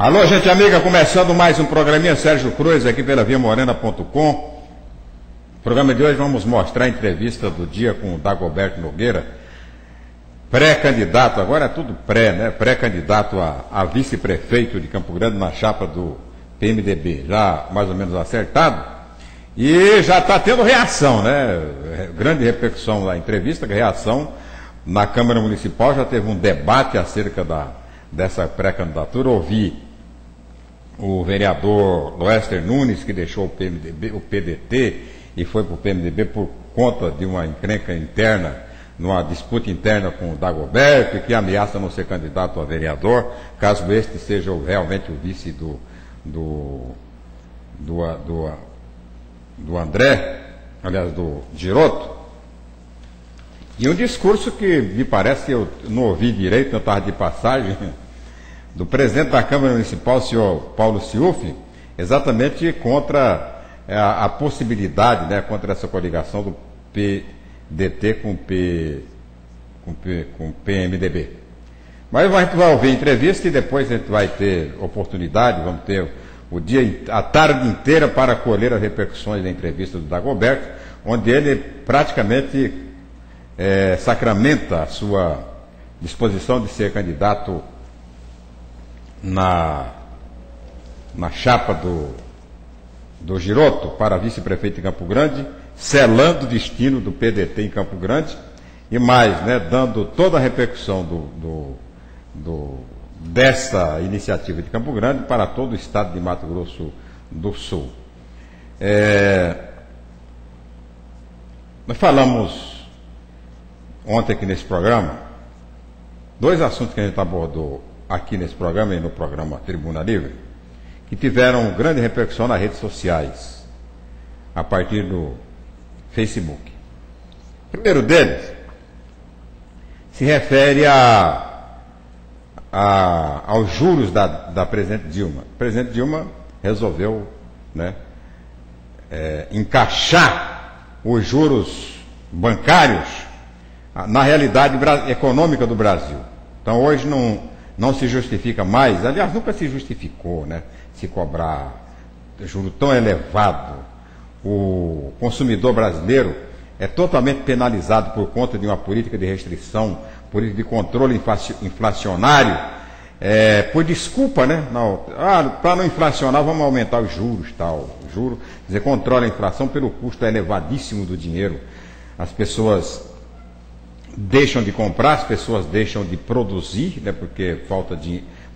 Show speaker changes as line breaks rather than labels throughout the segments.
Alô, gente amiga, começando mais um programinha Sérgio Cruz aqui pela viamorena.com. No programa de hoje vamos mostrar a entrevista do dia com o Dagoberto Nogueira, pré-candidato, agora é tudo pré, né? Pré-candidato a vice-prefeito de Campo Grande na chapa do PMDB, já mais ou menos acertado. E já está tendo reação, né? Grande repercussão na entrevista, reação na Câmara Municipal, já teve um debate acerca dessa pré-candidatura. Ouvi o vereador Loester Nunes, que deixou o PDT e foi para o PMDB por conta de uma encrenca interna, numa disputa interna com o Dagoberto, e que ameaça não ser candidato a vereador, caso este seja realmente o vice do André, aliás, do Giroto. E um discurso que me parece que eu não ouvi direito, eu estava de passagem, do presidente da Câmara Municipal, o senhor Paulo Ciuffi, exatamente contra a possibilidade, né, contra essa coligação do PDT com o PMDB. Mas a gente vai ouvir a entrevista e depois a gente vai ter oportunidade, vamos ter a tarde inteira para colher as repercussões da entrevista do Dagoberto, onde ele praticamente sacramenta a sua disposição de ser candidato na chapa do Giroto para vice-prefeito em Campo Grande, selando o destino do PDT em Campo Grande e mais, né, dando toda a repercussão dessa iniciativa de Campo Grande para todo o estado de Mato Grosso do Sul. Nós falamos ontem aqui nesse programa dois assuntos que a gente abordou aqui nesse programa e no programa Tribuna Livre, que tiveram grande repercussão nas redes sociais, a partir do Facebook. O primeiro deles se refere aos juros da presidente Dilma. A presidente Dilma resolveu, né, encaixar os juros bancários na realidade econômica do Brasil. Então hoje não se justifica mais, aliás, nunca se justificou, né, se cobrar juro tão elevado. O consumidor brasileiro é totalmente penalizado por conta de uma política de restrição, política de controle inflacionário, por desculpa, né? Para não inflacionar, vamos aumentar os juros, tal. O juro, quer dizer, controla a inflação pelo custo elevadíssimo do dinheiro. As pessoas deixam de comprar, as pessoas deixam de produzir, né,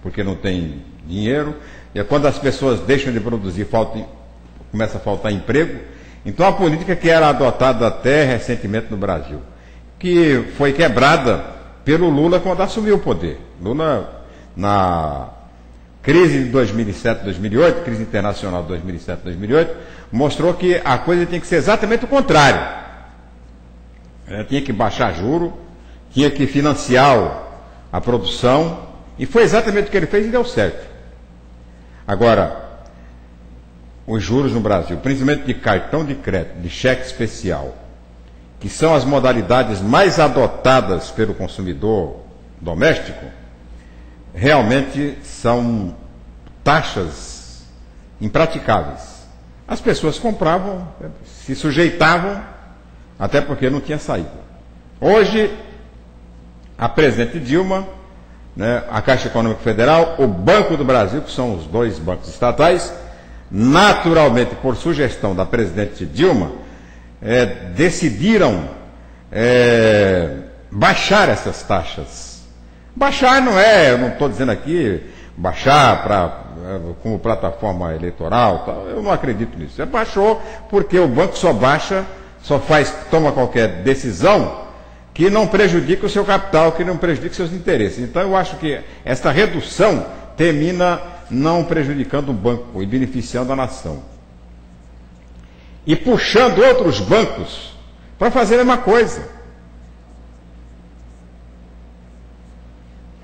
porque não tem dinheiro. E quando as pessoas deixam de produzir, começa a faltar emprego. Então a política que era adotada até recentemente no Brasil, que foi quebrada pelo Lula quando assumiu o poder. Lula, na crise de 2007-2008, crise internacional de 2007-2008, mostrou que a coisa tinha que ser exatamente o contrário. Tinha que baixar juro, tinha que financiar a produção, e foi exatamente o que ele fez e deu certo. Agora, os juros no Brasil, principalmente de cartão de crédito, de cheque especial, que são as modalidades mais adotadas pelo consumidor doméstico, realmente são taxas impraticáveis. As pessoas compravam, se sujeitavam, até porque não tinha saída. Hoje, a presidente Dilma, né, a Caixa Econômica Federal, o Banco do Brasil, que são os dois bancos estatais, naturalmente, por sugestão da presidente Dilma, decidiram baixar essas taxas. Baixar eu não estou dizendo aqui, baixar como plataforma eleitoral, tal, eu não acredito nisso. Baixou porque o banco só baixa, toma qualquer decisão que não prejudique o seu capital, que não prejudique seus interesses. Então eu acho que essa redução termina não prejudicando o banco e beneficiando a nação. E puxando outros bancos para fazer a mesma coisa.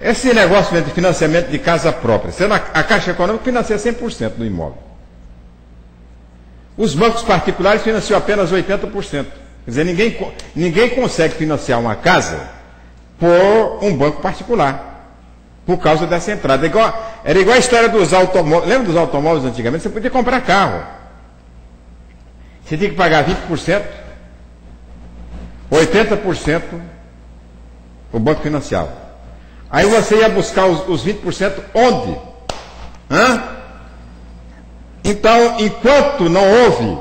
Esse negócio de financiamento de casa própria, sendo a Caixa Econômica financia 100% do imóvel. Os bancos particulares financiam apenas 80%. Quer dizer, ninguém consegue financiar uma casa por um banco particular. por causa dessa entrada. Era igual a história dos automóveis. Lembra dos automóveis antigamente? Você podia comprar carro. Você tinha que pagar 20%, 80% o banco financiava. Aí você ia buscar os 20% onde? Então, enquanto não houve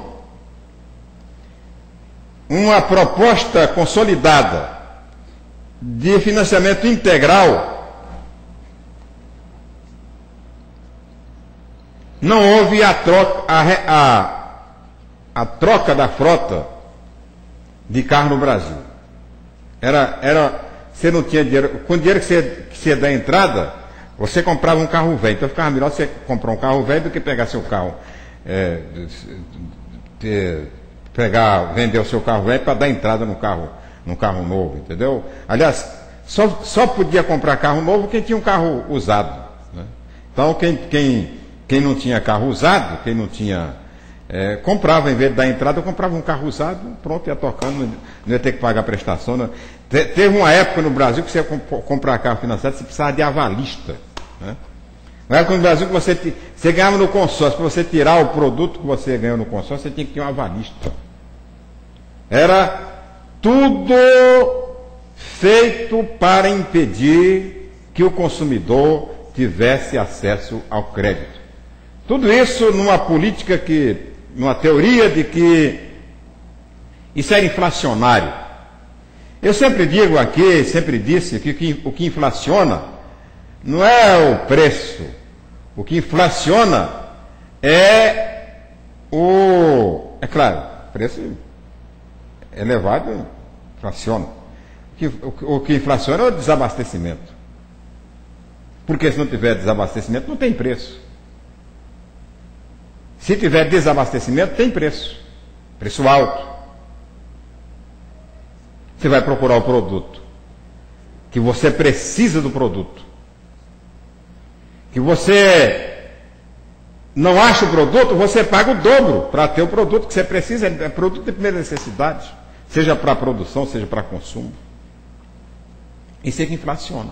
uma proposta consolidada de financiamento integral, não houve a troca da frota de carro no Brasil. Você não tinha dinheiro. Com o dinheiro que você dá entrada, você comprava um carro velho. Então ficava melhor você comprar um carro velho do que pegar seu carro. Vender o seu carro velho para dar entrada num carro novo, entendeu? Aliás, só podia comprar carro novo quem tinha um carro usado, né? Então quem não tinha carro usado, quem não tinha. Comprava, em vez de dar entrada, comprava um carro usado, pronto, ia tocando, não ia ter que pagar prestação. Né? Teve uma época no Brasil que você ia comprar carro financiado, você precisava de avalista. Né? Uma época no Brasil que você ganhava no consórcio, para você tirar o produto que você ganhou no consórcio, você tinha que ter um avalista. Era tudo feito para impedir que o consumidor tivesse acesso ao crédito. Tudo isso numa política numa teoria de que isso era inflacionário. Eu sempre digo aqui, sempre disse que o que inflaciona não é o preço. O que inflaciona é claro, o preço elevado inflaciona. O que inflaciona é o desabastecimento. Porque se não tiver desabastecimento, não tem preço. Se tiver desabastecimento, tem preço. Preço alto. Você vai procurar o produto. Que você precisa do produto. Que você não acha o produto, você paga o dobro para ter o produto que você precisa. É produto de primeira necessidade. Seja para produção, seja para consumo. Isso é que inflaciona.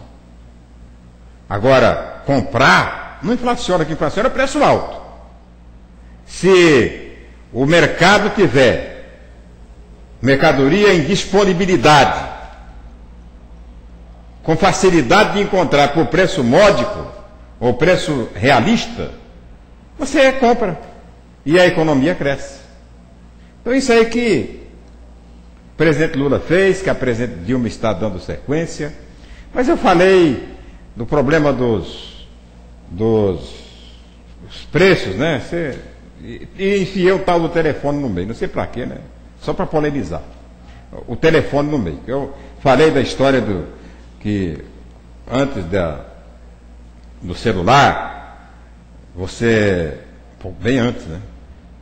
Agora, comprar não inflaciona. O que inflaciona é preço alto. Se o mercado tiver mercadoria em disponibilidade, com facilidade de encontrar por preço módico ou preço realista, você compra e a economia cresce. Então isso aí que o presidente Lula fez, que a presidente Dilma está dando sequência. Mas eu falei do problema dos preços, né? E enfiei o tal do telefone no meio, não sei para quê, né? Só para polemizar. O telefone no meio. Eu falei da história que antes do celular, bem antes, né?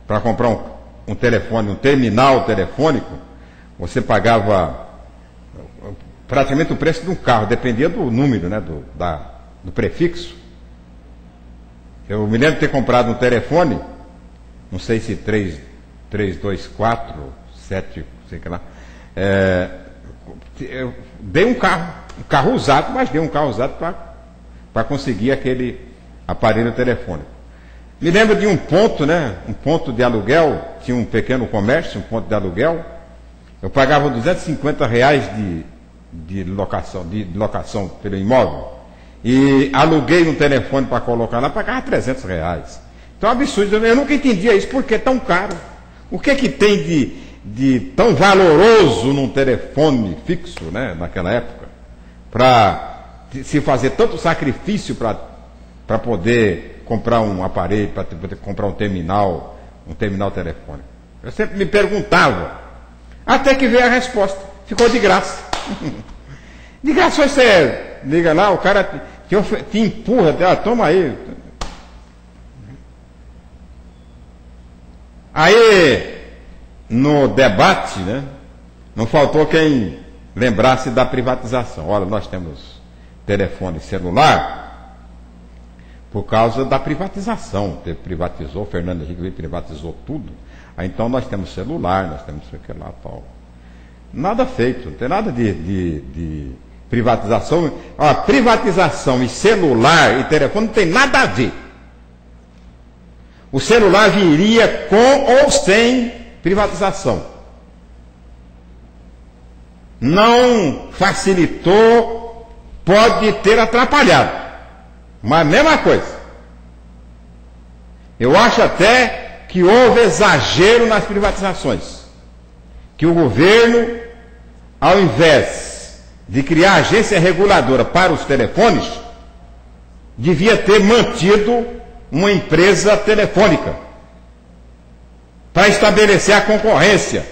Para comprar um telefone, um terminal telefônico, você pagava praticamente o preço de um carro, dependia do número, né? Do prefixo. Eu me lembro de ter comprado um telefone, não sei se 324, 7, sei que lá. Eu dei um carro usado, mas dei um carro usado para conseguir aquele aparelho telefônico. Me lembro de um ponto, né? Um ponto de aluguel, tinha um pequeno comércio, um ponto de aluguel. Eu pagava R$250 de locação pelo imóvel. E aluguei um telefone para colocar lá, pagava R$300. Então é um absurdo, eu nunca entendia isso, por que é tão caro? O que tem de tão valoroso num telefone fixo, né, naquela época, para se fazer tanto sacrifício para poder comprar um aparelho, para poder comprar um terminal telefônico? Eu sempre me perguntava, até que veio a resposta, ficou de graça. De graça você liga lá, o cara te empurra, toma aí. Aí, no debate, né, não faltou quem lembrasse da privatização. Olha, nós temos telefone celular por causa da privatização. Privatizou, Fernando Henrique privatizou tudo. Aí, então nós temos celular, nós temos isso aqui lá, tal. Nada feito, não tem nada de privatização. Ó, privatização e celular e telefone não tem nada a ver. O celular viria com ou sem privatização. Não facilitou, pode ter atrapalhado, mas a mesma coisa. Eu acho até que houve exagero nas privatizações, que o governo, ao invés de criar agência reguladora para os telefones, devia ter mantido uma empresa telefônica para estabelecer a concorrência.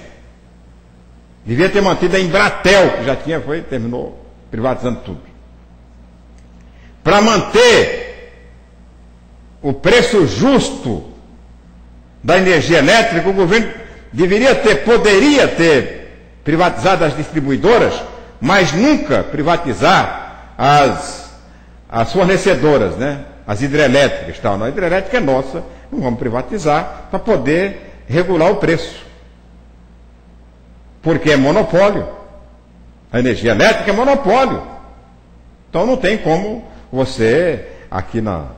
Devia ter mantido a Embratel, que já terminou privatizando tudo. Para manter o preço justo da energia elétrica, o governo poderia ter privatizado as distribuidoras, mas nunca privatizar as fornecedoras, né? As hidrelétricas, tal. A hidrelétrica é nossa, não vamos privatizar para poder regular o preço. Porque é monopólio. A energia elétrica é monopólio. Então não tem como você, aqui na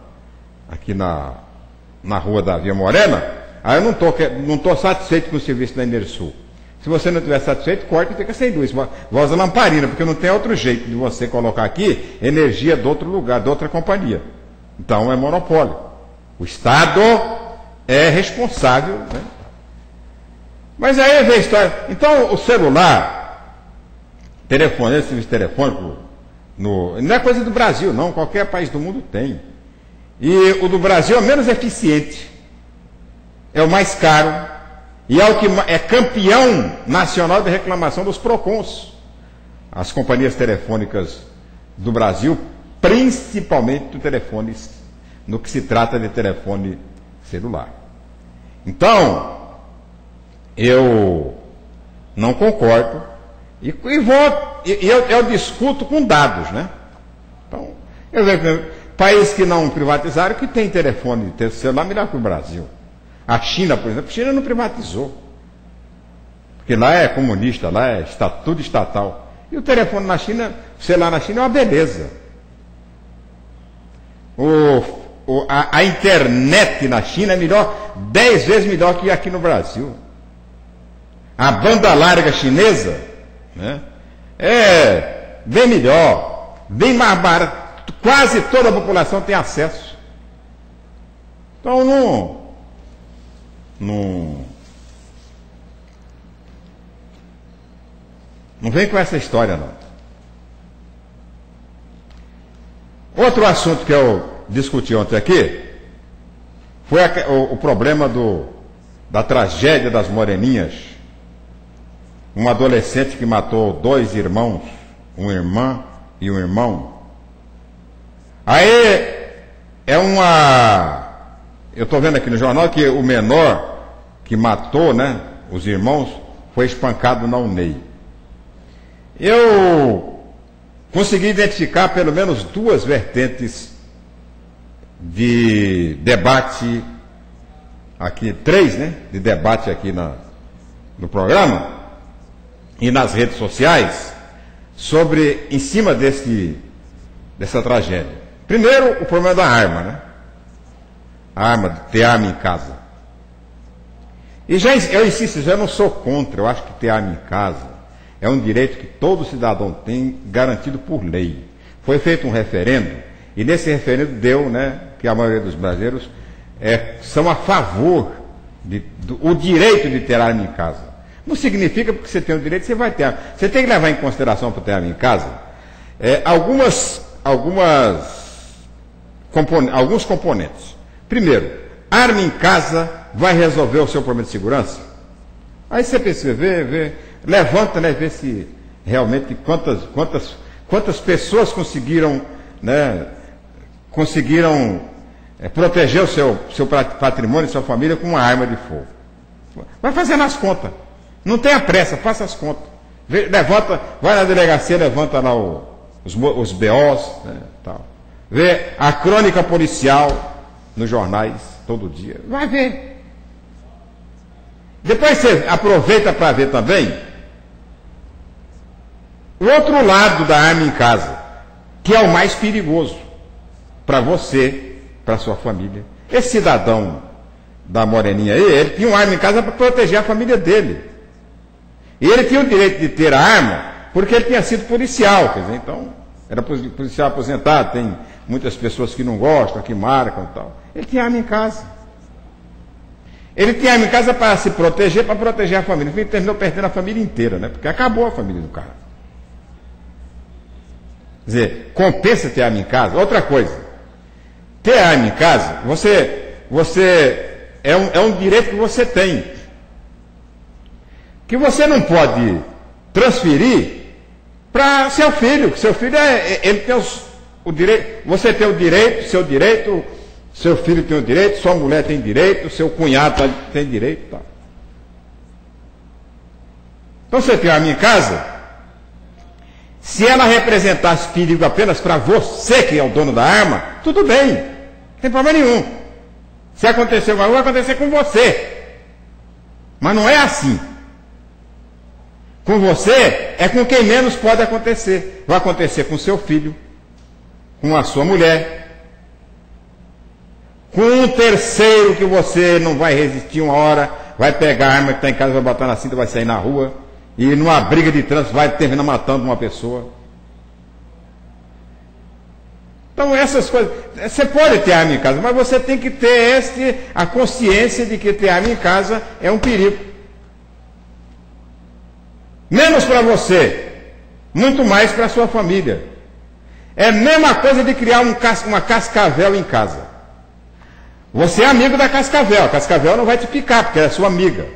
rua da Via Morena, aí eu não estou satisfeito com o serviço da Enersul. Se você não estiver satisfeito, corta e fica sem luz. Voz lamparina, porque não tem outro jeito de você colocar aqui energia de outro lugar, de outra companhia. Então é monopólio. O Estado é responsável, né? Mas aí vem a história. Então o celular, telefone, esse serviço telefônico, não é coisa do Brasil, não. Qualquer país do mundo tem. E o do Brasil é o menos eficiente. É o mais caro. E é o que é campeão nacional de reclamação dos PROCONs. As companhias telefônicas do Brasil, principalmente do telefones, no que se trata de telefone celular. Então, eu não concordo eu discuto com dados, né? Então, eu vejo países que não privatizaram, que tem telefone, tem celular melhor que o Brasil. A China, por exemplo, a China não privatizou. Porque lá é comunista, lá é tudo estatal. E o telefone na China, o celular na China é uma beleza. A internet na China é melhor, 10 vezes melhor que aqui no Brasil. A banda larga chinesa, né, é bem melhor, bem mais barato. Quase toda a população tem acesso. Então não vem com essa história, não. Outro assunto que eu discuti ontem aqui foi o problema da tragédia das Moreninhas. Um adolescente que matou 2 irmãos, uma irmã e um irmão. Aí eu estou vendo aqui no jornal que o menor que matou, né, os irmãos, foi espancado na UNEI. Eu consegui identificar pelo menos 2 vertentes de debate aqui, 3, né, de debate aqui no programa e nas redes sociais em cima dessa tragédia. Primeiro, o problema da arma, né? Ter arma em casa. E eu insisto, já não sou contra, eu acho que ter arma em casa é um direito que todo cidadão tem, garantido por lei. Foi feito um referendo, e nesse referendo deu, né, que a maioria dos brasileiros são a favor do direito de ter arma em casa. Não significa porque você tem o direito, você vai ter arma. Você tem que levar em consideração para ter arma em casa alguns componentes. Primeiro, arma em casa vai resolver o seu problema de segurança? Aí você pensa, levanta, né, vê se realmente quantas pessoas conseguiram, né, proteger o seu patrimônio, sua família com uma arma de fogo. Vai fazendo as contas. Não tenha pressa, faça as contas. Levanta, vai na delegacia, levanta lá os BOs, né, tal. Vê a crônica policial nos jornais todo dia. Vai ver. Depois você aproveita para ver também O outro lado da arma em casa, que é o mais perigoso para você, para sua família. Esse cidadão da Moreninha aí, ele tinha uma arma em casa para proteger a família dele. E ele tinha o direito de ter a arma porque ele tinha sido policial, quer dizer, então, era policial aposentado, tem muitas pessoas que não gostam, que marcam e tal. Ele tinha arma em casa. Ele tinha arma em casa para se proteger, para proteger a família. Ele terminou perdendo a família inteira, né? Porque acabou a família do cara. Quer dizer, compensa ter arma em casa. Outra coisa, ter arma em casa, é um direito que você tem. Que você não pode transferir para seu filho. Seu filho ele tem o direito, você tem o direito, seu filho tem o direito, sua mulher tem direito, seu cunhado tem direito. Tá. Então você tem a arma em casa, se ela representasse perigo apenas para você, que é o dono da arma, tudo bem, não tem problema nenhum. Se acontecer alguma coisa, vai acontecer com você. Mas não é assim. Com você é com quem menos pode acontecer. Vai acontecer com seu filho, com a sua mulher, com um terceiro que você não vai resistir uma hora, vai pegar a arma que está em casa, vai botar na cinta, vai sair na rua, e numa briga de trânsito vai terminar matando uma pessoa. Então essas coisas, você pode ter arma em casa, mas você tem que ter a consciência de que ter arma em casa é um perigo. Menos para você, muito mais para a sua família. É a mesma coisa de criar uma cascavel em casa. Você é amigo da cascavel, a cascavel não vai te picar, porque ela é sua amiga.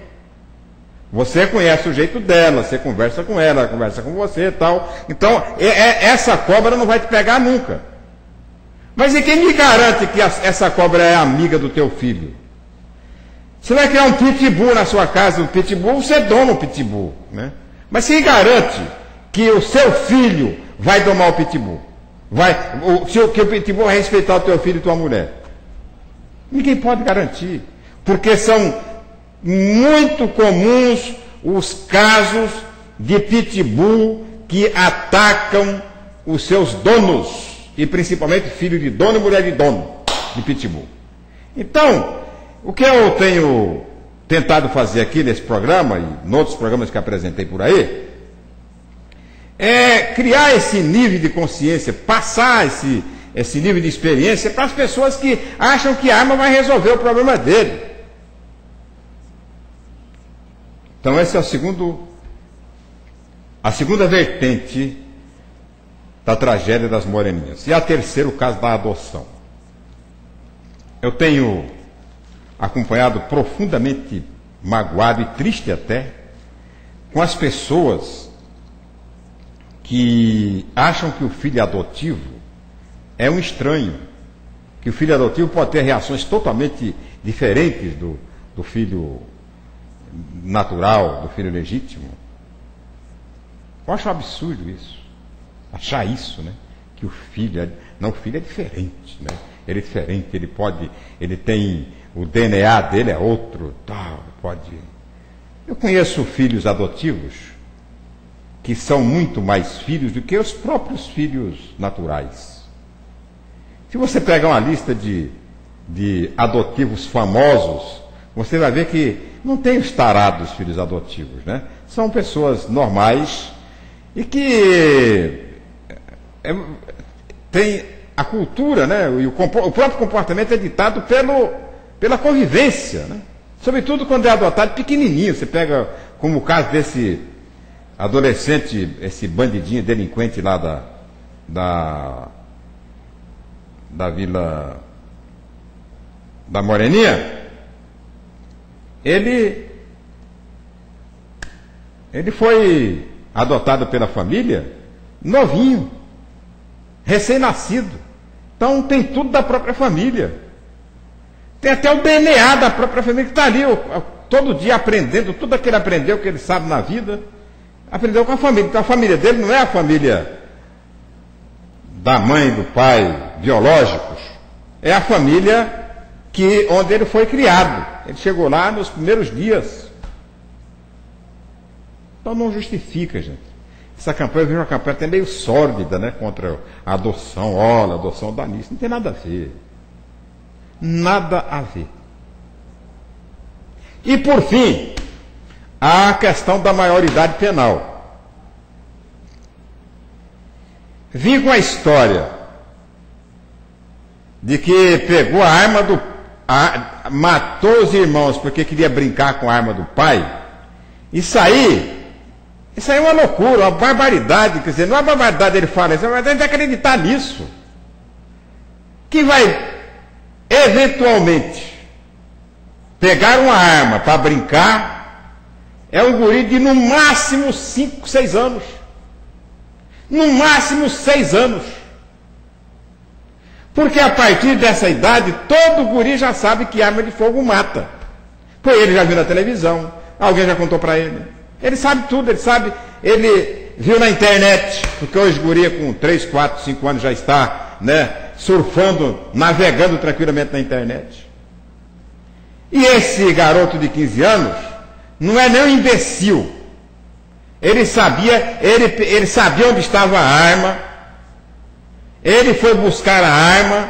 Você conhece o jeito dela, você conversa com ela conversa com você e tal. Então, essa cobra não vai te pegar nunca. Mas e quem me garante que essa cobra é amiga do teu filho? Você vai criar um pitbull na sua casa, um pitbull, você doma um pitbull, né? Mas quem garante que o seu filho vai domar o pitbull? Que o pitbull vai respeitar o teu filho e tua mulher? Ninguém pode garantir. Porque são muito comuns os casos de pitbull que atacam os seus donos. E principalmente filho de dono e mulher de dono de pitbull. Então, o que eu tenho tentado fazer aqui nesse programa e em outros programas que apresentei por aí, é criar esse nível de consciência, passar esse nível de experiência para as pessoas que acham que a arma vai resolver o problema dele. Então essa é a segunda vertente da tragédia das Moreninhas. E a terceira, o caso da adoção. Eu tenho acompanhado profundamente magoado e triste até com as pessoas que acham que o filho adotivo é um estranho, que o filho adotivo pode ter reações totalmente diferentes do filho natural, do filho legítimo. Eu acho um absurdo isso, achar isso, né? Que o filho é diferente, né? Ele é diferente, ele tem o DNA dele é outro, tal, pode. Eu conheço filhos adotivos que são muito mais filhos do que os próprios filhos naturais. Se você pegar uma lista de adotivos famosos, você vai ver que não tem os tarados filhos adotivos, né? São pessoas normais e que tem a cultura, né? E o próprio comportamento é ditado pela convivência, né? Sobretudo quando é adotado pequenininho. Você pega como o caso desse adolescente, esse bandidinho delinquente lá da Vila da Moreninha. Ele foi adotado pela família novinho, recém-nascido. Então tem tudo da própria família. Tem até o DNA da própria família que está ali, todo dia aprendendo, tudo aquilo que ele aprendeu, que ele sabe na vida, aprendeu com a família. Então a família dele não é a família da mãe e do pai biológicos, é a família onde ele foi criado. Ele chegou lá nos primeiros dias. Então não justifica, gente. Essa campanha, eu vejo uma campanha até meio sórdida, né? Contra a adoção, olha, a adoção dá nisso. Não tem nada a ver. Nada a ver. E por fim, a questão da maioridade penal. Vim com a história de que pegou a arma matou os irmãos porque queria brincar com a arma do pai. Isso aí é uma loucura, uma barbaridade. Quer dizer, não é uma barbaridade ele fala isso, é uma barbaridade de acreditar nisso. Que vai, eventualmente, pegar uma arma para brincar, é um guri de no máximo 5, 6 anos. No máximo 6 anos. Porque a partir dessa idade, todo guri já sabe que arma de fogo mata. Pois ele já viu na televisão, alguém já contou para ele. Ele sabe tudo, ele viu na internet, porque hoje guri com 3, 4, 5 anos já está, né, surfando, navegando tranquilamente na internet. E esse garoto de 15 anos não é nem um imbecil. Ele sabia onde estava a arma. Ele foi buscar a arma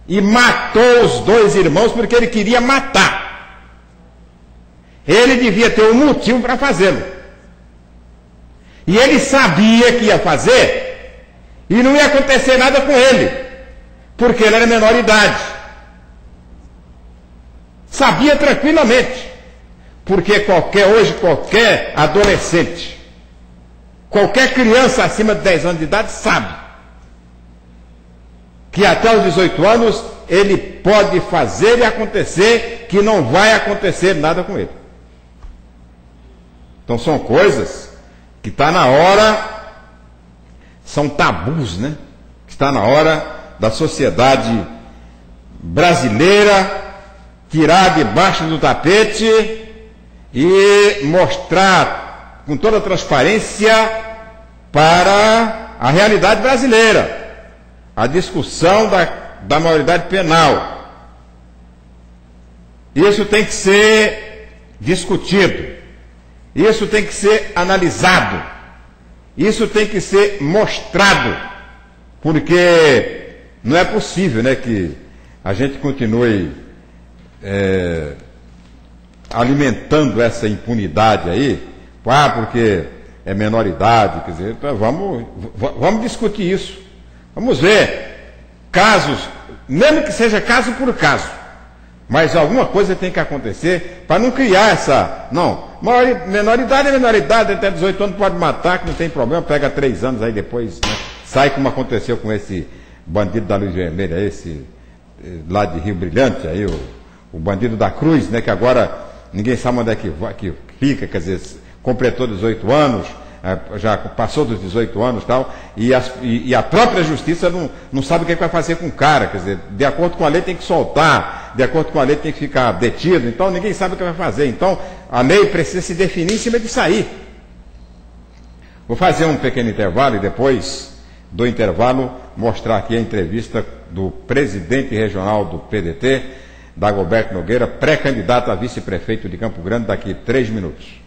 e matou os 2 irmãos porque ele queria matar. Ele devia ter um motivo para fazê-lo. E ele sabia que ia fazer e não ia acontecer nada com ele, porque ele era menor de idade. Sabia tranquilamente, porque hoje qualquer adolescente, qualquer criança acima de 10 anos de idade sabe que até os 18 anos ele pode fazer e acontecer que não vai acontecer nada com ele. Então são coisas que está na hora, são tabus, né? Que está na hora da sociedade brasileira tirar debaixo do tapete e mostrar com toda a transparência para a realidade brasileira. A discussão da maioridade penal. Isso tem que ser discutido. Isso tem que ser analisado. Isso tem que ser mostrado. Porque não é possível, né, que a gente continue alimentando essa impunidade aí. Porque é menor idade. Quer dizer, então vamos discutir isso. Vamos ver casos, mesmo que seja caso por caso, mas alguma coisa tem que acontecer para não criar essa. Não, menor idade é menor idade, até 18 anos pode matar, que não tem problema, pega 3 anos aí depois, né, sai como aconteceu com esse bandido da Luz Vermelha, esse lá de Rio Brilhante, aí, o bandido da Cruz, né, que agora ninguém sabe onde é que fica, quer dizer, completou 18 anos. Já passou dos 18 anos e tal, e a própria justiça não sabe o que vai fazer com o cara, quer dizer, de acordo com a lei tem que soltar, de acordo com a lei tem que ficar detido, então ninguém sabe o que vai fazer, então a lei precisa se definir em cima disso aí. Vou fazer um pequeno intervalo e depois do intervalo mostrar aqui a entrevista do presidente regional do PDT, Dagoberto Nogueira, pré-candidato a vice-prefeito de Campo Grande, daqui 3 minutos.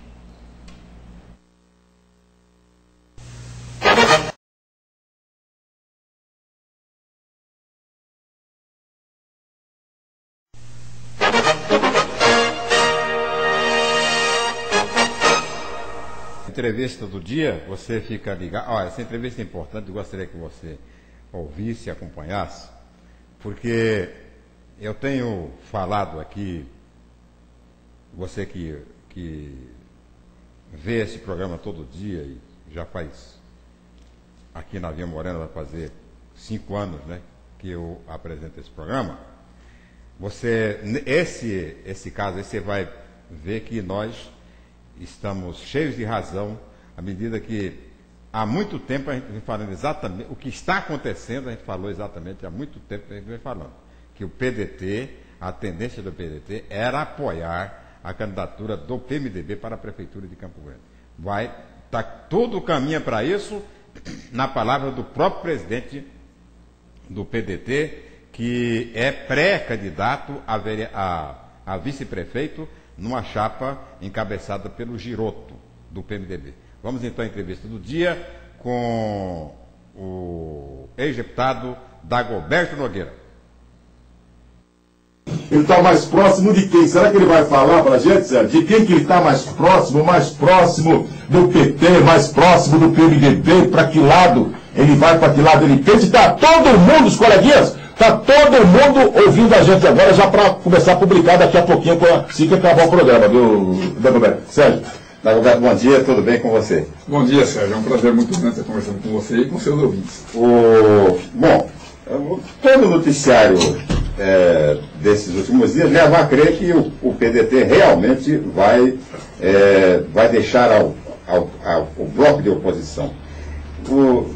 Entrevista do dia, você fica ligado. Olha, essa entrevista é importante, eu gostaria que você ouvisse e acompanhasse, porque eu tenho falado aqui, você que vê esse programa todo dia, e já faz, aqui na Via Morena, vai fazer 5 anos, né, que eu apresento esse programa. Esse caso aí, você vai ver que nós estamos cheios de razão, à medida que há muito tempo a gente vem falando exatamente o que está acontecendo, a gente falou exatamente há muito tempo que a gente vem falando, que o PDT, a tendência do PDT era apoiar a candidatura do PMDB para a Prefeitura de Campo Grande. Tudo caminha para isso, na palavra do próprio presidente do PDT, que é pré-candidato a vice-prefeito numa chapa encabeçada pelo Giroto, do PMDB. Vamos então à entrevista do dia com o ex-deputado Dagoberto Nogueira.
Ele está mais próximo de quem? Será que ele vai falar para a gente, Sérgio? De quem que ele está mais próximo do PT, mais próximo do PMDB, para que lado ele vai, para que lado ele pensa? Está todo mundo, os coleguinhas, está todo mundo ouvindo a gente agora, já para começar a publicar daqui a pouquinho, assim que acabar o programa, viu, Dagoberto? Sérgio.
Dagoberto, bom dia, tudo bem com você?
Bom dia, Sérgio, é um prazer muito grande estar conversando com você e com seus ouvintes.
Bom, todo o noticiário desses últimos dias leva a crer que o PDT realmente vai deixar o bloco de oposição.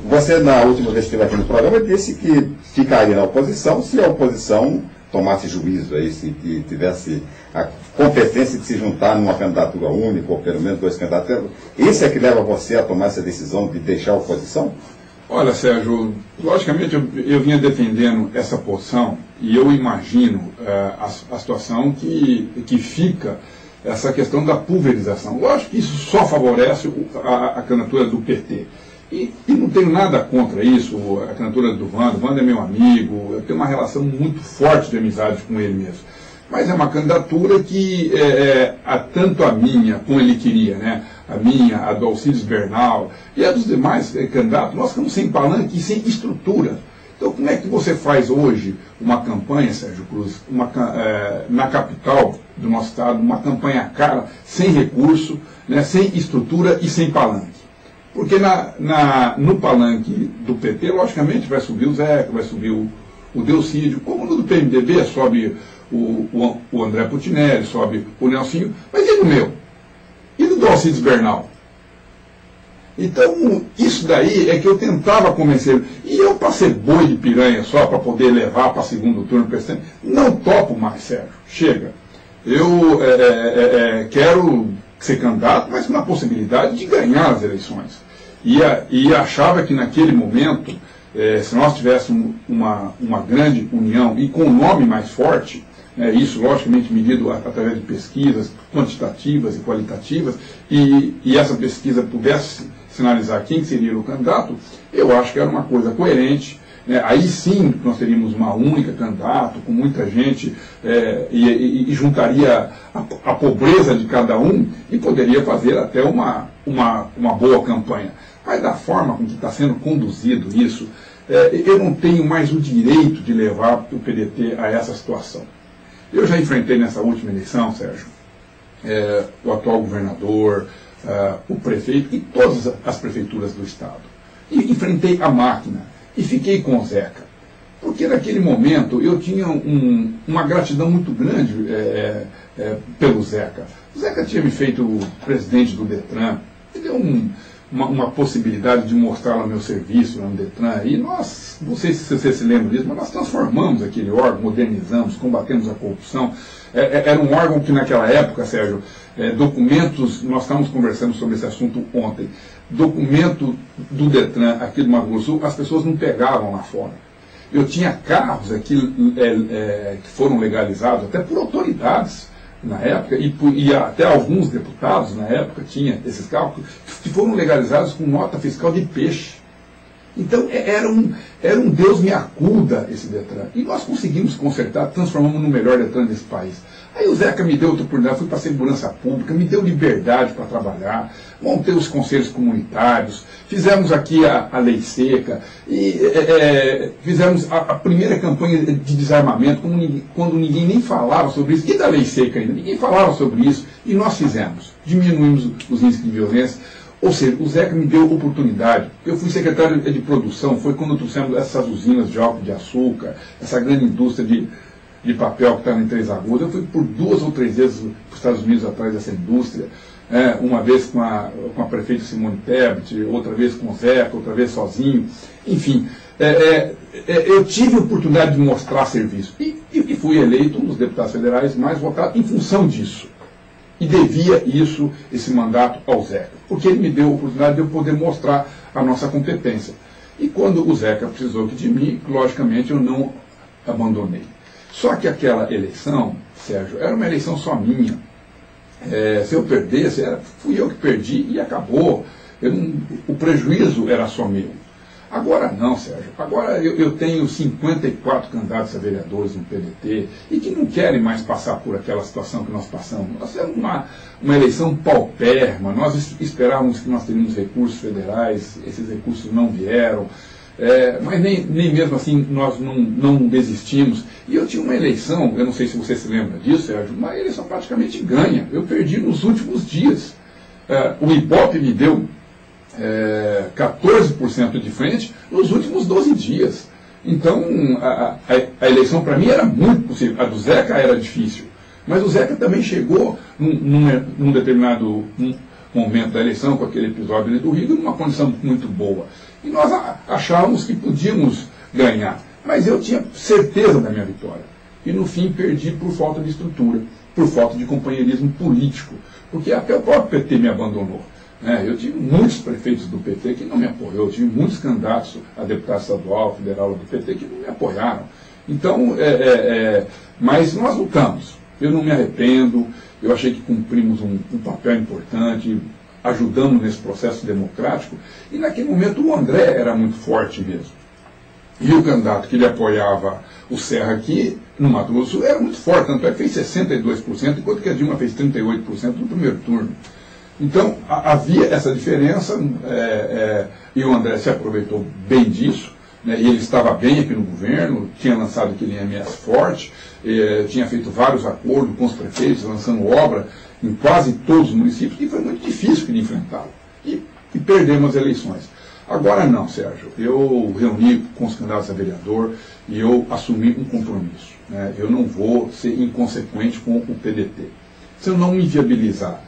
Você, na última vez que esteve aqui no programa, disse que ficaria na oposição se a oposição tomasse juízo aí, se tivesse a competência de se juntar numa candidatura única, ou pelo menos 2 candidatos. Isso é que leva você a tomar essa decisão de deixar a oposição?
Olha, Sérgio, logicamente eu vinha defendendo essa posição e eu imagino a situação que fica essa questão da pulverização. Lógico que isso só favorece a candidatura do PT. E não tenho nada contra isso, a candidatura do Wanda. O Wanda é meu amigo, eu tenho uma relação muito forte de amizade com ele mesmo. Mas é uma candidatura que, tanto a minha, como ele queria, né? A minha, a do Alcides Bernal e a dos demais candidatos, nós ficamos sem palanque e sem estrutura. Então, como é que você faz hoje uma campanha, Sérgio Cruz, na capital do nosso estado, uma campanha cara, sem recurso, né? Sem estrutura e sem palanque? Porque no palanque do PT, logicamente, vai subir o Zeca, vai subir o Delcídio, como no do PMDB sobe o André Putinelli, sobe o Nelsinho, mas e no meu? E no do Alcides Bernal? Então, isso daí é que eu tentava convencer. E eu, para ser boi de piranha só, para poder levar para segundo turno, não topo mais, Sérgio. Chega. Eu quero ser candidato, mas com a possibilidade de ganhar as eleições. E achava que naquele momento, se nós tivéssemos uma grande união e com um nome mais forte, isso logicamente medido através de pesquisas quantitativas e qualitativas, e essa pesquisa pudesse sinalizar quem seria o candidato, eu acho que era uma coisa coerente. Aí sim nós teríamos uma única candidata, com muita gente, e juntaria a pobreza de cada um e poderia fazer até uma boa campanha. Mas da forma com que está sendo conduzido isso, eu não tenho mais o direito de levar o PDT a essa situação. Eu já enfrentei nessa última eleição, Sérgio, o atual governador, o prefeito e todas as prefeituras do estado. E enfrentei a máquina. E fiquei com o Zeca, porque naquele momento eu tinha uma gratidão muito grande pelo Zeca. O Zeca tinha me feito presidente do Detran, me deu uma possibilidade de mostrar lá meu serviço lá no Detran, e nós, não sei se você se lembra disso, mas nós transformamos aquele órgão, modernizamos, combatemos a corrupção. Era um órgão que naquela época, Sérgio, documentos, nós estávamos conversando sobre esse assunto ontem, documento do Detran aqui do Mato Grosso do Sul, as pessoas não pegavam lá fora. Eu tinha carros aqui que foram legalizados até por autoridades na época, e até alguns deputados na época tinham esses carros que foram legalizados com nota fiscal de peixe. Então era um Deus me acuda esse Detran. E nós conseguimos consertar, transformamos no melhor Detran desse país. Aí o Zeca me deu outra oportunidade, fui para a segurança pública, me deu liberdade para trabalhar, montei os conselhos comunitários, fizemos aqui a lei seca, e fizemos a primeira campanha de desarmamento, quando ninguém nem falava sobre isso, e da lei seca ainda, ninguém falava sobre isso, e nós fizemos, diminuímos os índices de violência. Ou seja, o Zeca me deu oportunidade. Eu fui secretário de produção, foi quando trouxemos essas usinas de álcool de açúcar, essa grande indústria de papel que está em Três Lagoas. Eu fui por 2 ou 3 vezes para os Estados Unidos atrás dessa indústria, uma vez com a prefeita Simone Tebet, outra vez com o Zeca, outra vez sozinho. Enfim, eu tive a oportunidade de mostrar serviço. E fui eleito um dos deputados federais mais votados em função disso. E devia esse mandato ao Zeca, porque ele me deu a oportunidade de eu poder mostrar a nossa competência. E quando o Zeca precisou de mim, logicamente eu não abandonei. Só que aquela eleição, Sérgio, era uma eleição só minha. Se eu perdesse, fui eu que perdi e acabou. o prejuízo era só meu. Agora não, Sérgio. Agora eu tenho 54 candidatos a vereadores no PDT e que não querem mais passar por aquela situação que nós passamos. Nós temos uma eleição paupérrima, nós esperávamos que nós teríamos recursos federais, esses recursos não vieram, mas nem mesmo assim nós não desistimos. E eu tinha uma eleição, eu não sei se você se lembra disso, Sérgio, uma eleição praticamente ganha. Eu perdi nos últimos dias. O Ibope me deu 14% de frente nos últimos 12 dias. Então, a eleição para mim era muito possível. A do Zeca era difícil. Mas o Zeca também chegou num determinado momento da eleição, com aquele episódio ali do Rio, numa condição muito boa. E nós achávamos que podíamos ganhar. Mas eu tinha certeza da minha vitória. E no fim perdi por falta de estrutura, por falta de companheirismo político. Porque até o próprio PT me abandonou. Eu tive muitos prefeitos do PT que não me apoiou, eu tive muitos candidatos a deputado estadual, federal do PT que não me apoiaram. Então, mas nós lutamos. Eu não me arrependo, eu achei que cumprimos um papel importante, ajudamos nesse processo democrático, e naquele momento o André era muito forte mesmo. E o candidato que ele apoiava, o Serra aqui, no Mato Grosso do Sul, era muito forte, tanto é que fez 62%, enquanto que a Dilma fez 38% no primeiro turno. Então, havia essa diferença, e o André se aproveitou bem disso, e ele estava bem aqui no governo, tinha lançado aquele IMS forte, tinha feito vários acordos com os prefeitos, lançando obra em quase todos os municípios, e foi muito difícil de enfrentá-lo. E perdemos as eleições. Agora não, Sérgio, eu reuni com os candidatos a vereador e eu assumi um compromisso. Eu não vou ser inconsequente com o PDT. Se eu não me viabilizar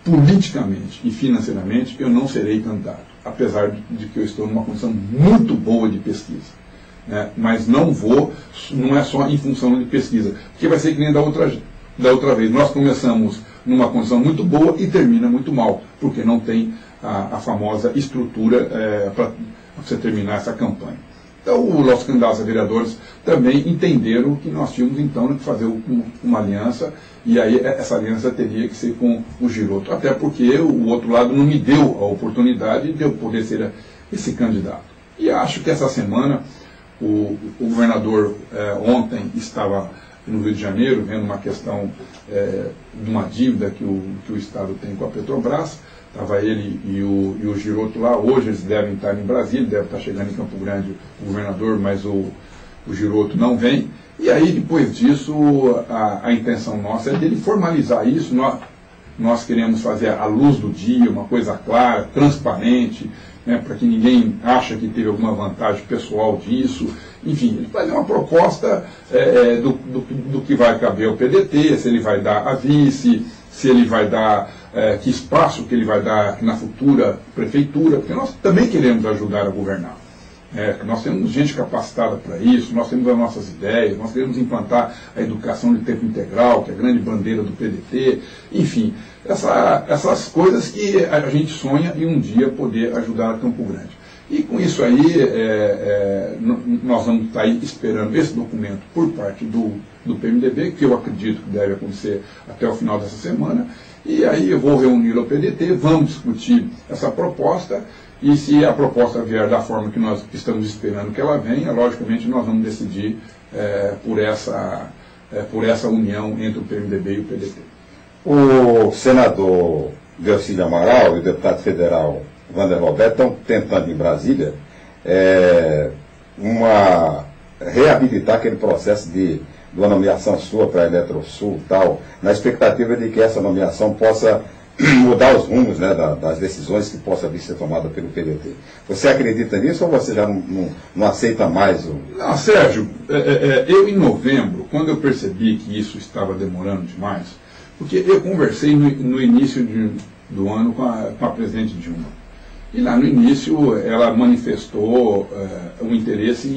politicamente e financeiramente, eu não serei candidato, apesar de que eu estou numa condição muito boa de pesquisa. Mas não é só em função de pesquisa, porque vai ser que nem da outra vez. Nós começamos numa condição muito boa e termina muito mal, porque não tem a famosa estrutura para você terminar essa campanha. Então, os nossos candidatos a vereadores também entenderam que nós tínhamos, então, que fazer uma aliança, e aí essa aliança teria que ser com o Giroto, até porque o outro lado não me deu a oportunidade de eu poder ser esse candidato. E acho que essa semana, o governador ontem estava no Rio de Janeiro, vendo uma questão de uma dívida que o Estado tem com a Petrobras. Estava ele e o Giroto lá. Hoje eles devem estar em Brasília, deve estar chegando em Campo Grande o governador, mas o Giroto não vem. E aí, depois disso, a intenção nossa é dele formalizar isso. Nós queremos fazer à luz do dia, uma coisa clara, transparente, para que ninguém ache que teve alguma vantagem pessoal disso. Enfim, ele fazer uma proposta do que vai caber ao PDT, se ele vai dar a vice, se ele vai dar, que espaço que ele vai dar na futura prefeitura, porque nós também queremos ajudar a governar. Nós temos gente capacitada para isso, nós temos as nossas ideias, nós queremos implantar a educação de tempo integral, que é a grande bandeira do PDT, enfim, essas coisas que a gente sonha em um dia poder ajudar a Campo Grande. E com isso aí, nós vamos estar aí esperando esse documento por parte do PMDB, que eu acredito que deve acontecer até o final dessa semana, e aí eu vou reunir o PDT, vamos discutir essa proposta, e se a proposta vier da forma que nós estamos esperando que ela venha, logicamente nós vamos decidir por essa união entre o PMDB e o PDT.
O senador Delcídio Amaral e o deputado federal Wander Roberto estão tentando em Brasília reabilitar aquele processo de uma nomeação sua para a Eletrosul e tal, na expectativa de que essa nomeação possa mudar os rumos, né, das decisões que possa vir ser tomada pelo PDT. Você acredita nisso ou você já não aceita mais o...
Não, Sérgio, eu em novembro, quando eu percebi que isso estava demorando demais, porque eu conversei no início do ano com a presidente Dilma, e lá no início ela manifestou um interesse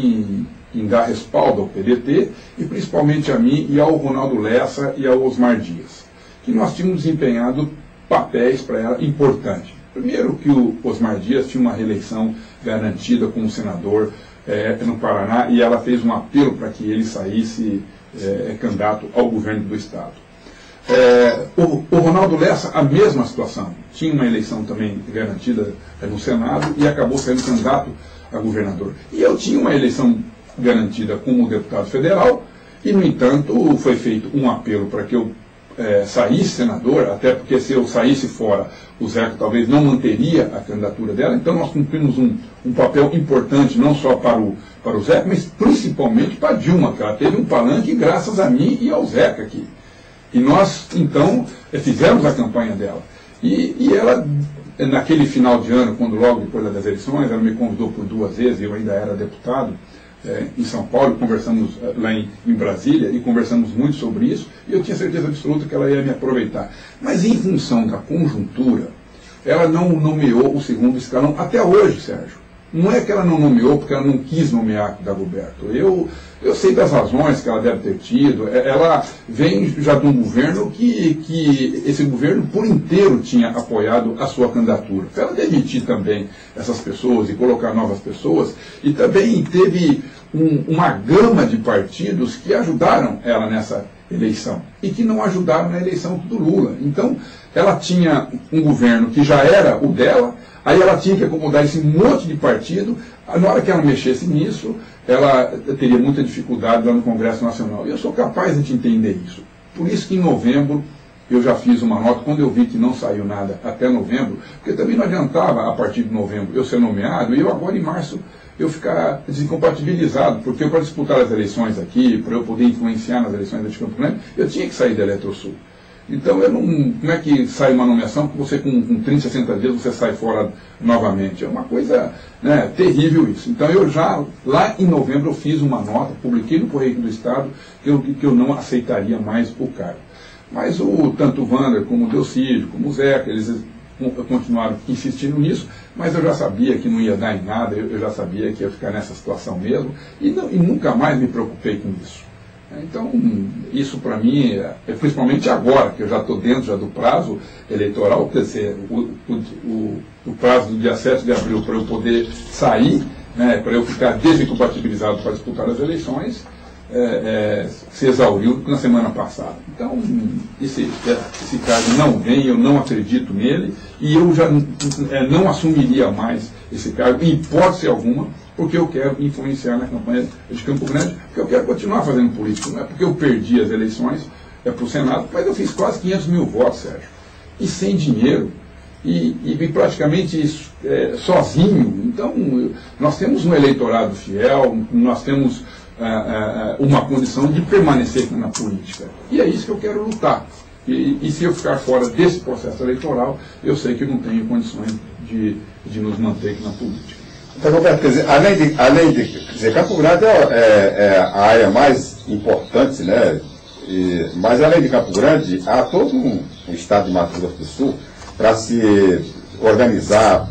em dar respaldo ao PDT, e principalmente a mim e ao Ronaldo Lessa e ao Osmar Dias, que nós tínhamos desempenhado papéis para ela importantes. Primeiro que o Osmar Dias tinha uma reeleição garantida como senador no Paraná, e ela fez um apelo para que ele saísse candidato ao governo do Estado. O Ronaldo Lessa, a mesma situação. Tinha uma eleição também garantida no Senado e acabou sendo candidato a governador. E eu tinha uma eleição garantida como deputado federal e, no entanto, foi feito um apelo para que eu saísse senador, até porque se eu saísse fora, o Zeca talvez não manteria a candidatura dela. Então nós cumprimos um papel importante, não só para o Zeca, mas principalmente para a Dilma, que ela teve um palanque graças a mim e ao Zeca aqui. E nós, então, fizemos a campanha dela. E ela, naquele final de ano, quando logo depois das eleições, ela me convidou por 2 vezes, eu ainda era deputado, em São Paulo, conversamos lá em Brasília e conversamos muito sobre isso, e eu tinha certeza absoluta que ela ia me aproveitar. Mas em função da conjuntura, ela não nomeou o segundo escalão até hoje, Sérgio. Não é que ela não nomeou porque ela não quis nomear Dagoberto. Eu sei das razões que ela deve ter tido. Ela vem já de um governo que esse governo por inteiro tinha apoiado a sua candidatura. Para ela demitir também essas pessoas e colocar novas pessoas, e também teve uma gama de partidos que ajudaram ela nessa eleição e que não ajudaram na eleição do Lula. Então, ela tinha um governo que já era o dela, aí ela tinha que acomodar esse monte de partido. Na hora que ela mexesse nisso, ela teria muita dificuldade lá no Congresso Nacional. E eu sou capaz de te entender isso. Por isso que em novembro eu já fiz uma nota, quando eu vi que não saiu nada até novembro, porque também não adiantava a partir de novembro eu ser nomeado e eu agora em março eu ficar desincompatibilizado, porque para disputar as eleições aqui, para eu poder influenciar nas eleições de Campo Grande, eu tinha que sair da Eletrosul. Então, como é que sai uma nomeação que você com 30, 60 dias você sai fora novamente? É uma coisa, né, terrível isso. Então, eu já, lá em novembro, eu fiz uma nota, publiquei no Correio do Estado, que eu não aceitaria mais o cargo. Mas tanto o Wander, como o Delcídio, como o Zeca, eles continuaram insistindo nisso, mas eu já sabia que não ia dar em nada, eu já sabia que ia ficar nessa situação mesmo, e nunca mais me preocupei com isso. Então, isso para mim, principalmente agora, que eu já estou dentro já do prazo eleitoral, quer dizer, o prazo do dia 7 de abril para eu poder sair, né, para eu ficar desincompatibilizado para disputar as eleições, se exauriu na semana passada. Então, esse caso não vem, eu não acredito nele, e eu já não assumiria mais esse cargo, em hipótese alguma, porque eu quero influenciar na campanha de Campo Grande, porque eu quero continuar fazendo política. Não é porque eu perdi as eleições para o Senado, mas eu fiz quase 500 mil votos, Sérgio, e sem dinheiro, e praticamente sozinho. Então, nós temos um eleitorado fiel, nós temos uma condição de permanecer na política. E é isso que eu quero lutar. E se eu ficar fora desse processo eleitoral, eu sei que eu não tenho condições de nos manter aqui na política.
Então, Roberto, quer dizer, além de quer dizer, Campo Grande é a área mais importante, né? Mas além de Campo Grande, há todo um estado de Mato Grosso do Sul para se organizar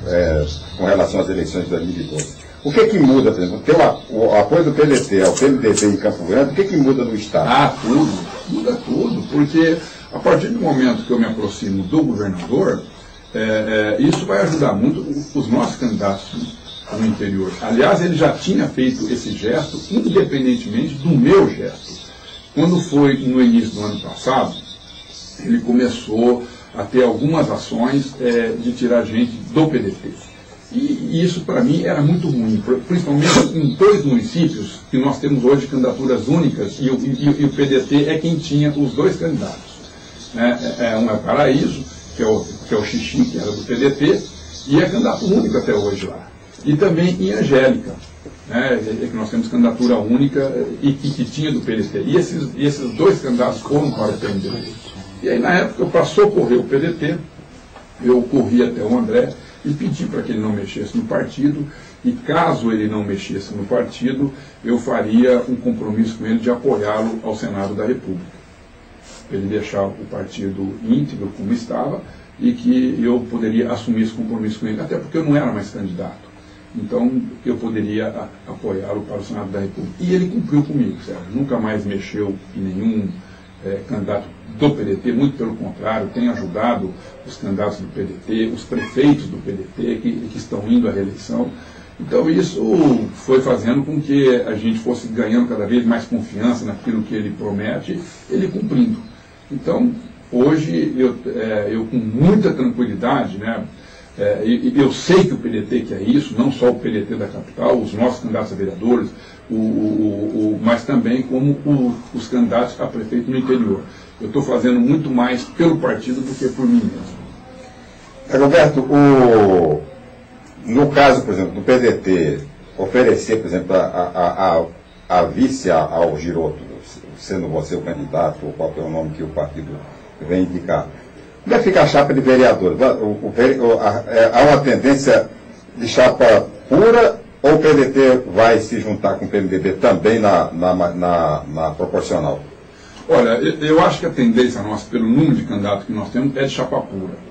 com relação às eleições de 2012. O que muda, por exemplo, o apoio do PDT ao PMDB em Campo Grande, o que muda no estado?
Tudo, muda tudo, porque a partir do momento que eu me aproximo do governador, isso vai ajudar muito os nossos candidatos no interior. Aliás, ele já tinha feito esse gesto, independentemente do meu gesto. Quando foi no início do ano passado, ele começou a ter algumas ações de tirar gente do PDT. E isso, para mim, era muito ruim, principalmente em 2 municípios que nós temos hoje candidaturas únicas, e o PDT é quem tinha os 2 candidatos. Um é Paraíso, que é o Xixi, que era do PDT, e é candidato único até hoje lá. E também em Angélica, que nós temos candidatura única e que tinha do PDT. E esses 2 candidatos foram para o PMDB. E aí, na época, para socorrer o PDT, eu corri até o André e pedi para que ele não mexesse no partido, e caso ele não mexesse no partido, eu faria um compromisso com ele de apoiá-lo ao Senado da República. Ele deixar o partido íntegro como estava, e que eu poderia assumir esse compromisso com ele, até porque eu não era mais candidato. Então, eu poderia apoiá-lo para o Senado da República. E ele cumpriu comigo, Sérgio. Nunca mais mexeu em nenhum candidato do PDT, muito pelo contrário, tem ajudado os candidatos do PDT, os prefeitos do PDT que estão indo à reeleição. Então, isso foi fazendo com que a gente fosse ganhando cada vez mais confiança naquilo que ele promete, ele cumprindo. Então, Hoje, eu com muita tranquilidade, né, eu sei que o PDT quer isso, não só o PDT da capital, os nossos candidatos a vereadores, mas também como os candidatos a prefeito no interior. Eu estou fazendo muito mais pelo partido do que por mim mesmo.
Roberto, no caso, por exemplo, do PDT oferecer, por exemplo, a vice ao Giroto, sendo você o candidato, ou qual é o nome que o partido vem indicar, como é que fica a chapa de vereador? Há uma tendência de chapa pura ou o PDT vai se juntar com o PMDB também na proporcional?
Olha, eu acho que a tendência nossa, pelo número de candidatos que nós temos, é de chapa pura.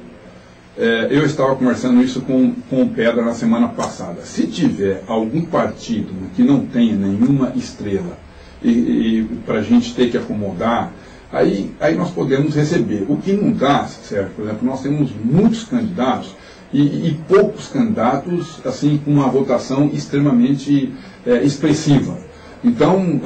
Eu estava conversando isso com o Pedra na semana passada. Se tiver algum partido que não tenha nenhuma estrela e para a gente ter que acomodar, aí nós podemos receber. O que não dá, certo? Por exemplo, nós temos muitos candidatos e poucos candidatos assim com uma votação extremamente expressiva. Então,